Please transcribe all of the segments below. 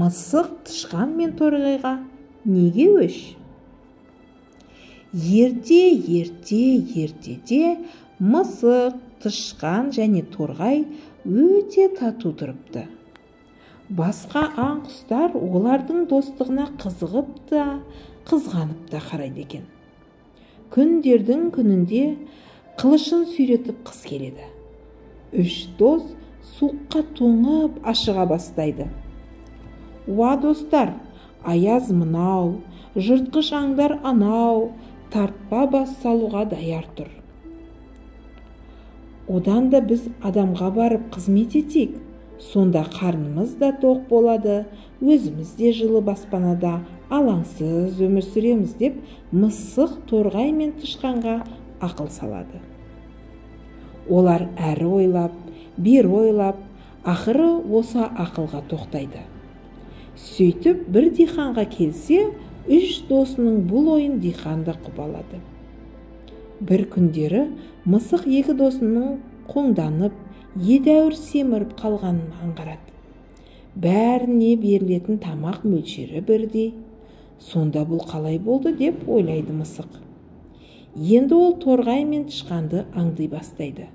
мысық тышқан мен торғайға неге өш? Ертеде мысық, тышқан және торғай өте тату тұрыпты. Басқа аң құстар олардың достығына қызығып та, қызғанып та қарайды екен. Күндердің күнінде қылышын сүйретіп қыс келеді. Үш дос суыққа тоңып ашыға бастайды. Уа достар, аяз мынау, жыртқыш аңдар анау, тартпа бас салуға даяр тұр. Одан да біз адамға барып қызмет етейік. Сонда қарнымыз да тоқ болады, өзіміз де жылы баспанада алаңсыз өмір сүреміз деп мысық торғай мен тышқанға ақыл салады. Олар әрі ойлап, бері ойлап, ақыры осы ақылға тоқтайды. Сөйтіп бір диханға келсе, үш досының бұл ойын дихан да құп алады. Бір күндері мысық екі досының қоңданып, едәуір семіріп қалғанын аңғарады. Бәріне берілетін тамақ мөлшері бірдей. Сонда бұл қалай болды деп ойлайды мысық. Енді ол торғай мен тышқанды аңдай бастайды.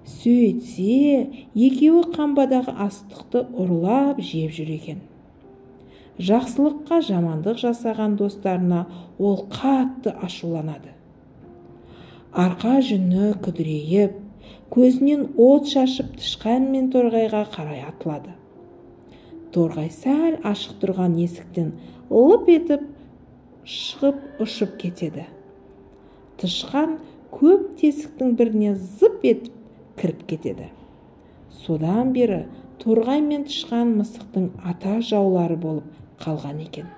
Сөйтсе, екеуі қамбадағы астықты ұрлап жеп жүр екен. Жақсылыққа жамандық жасаған достарына ол қатты ашуланады. Арқа жүні күдірейіп, көзінен от шашып тышқан мен торғайға қарай атылады. Торғай сәл ашық тұрған есіктен лып етіп шығып ұшып кетеді. Тышқан көп тесіктің біріне зып етіп кіріп кетеді. Содан бері торғай мен тышқан мысықтың ата жаулары болып қалған екен.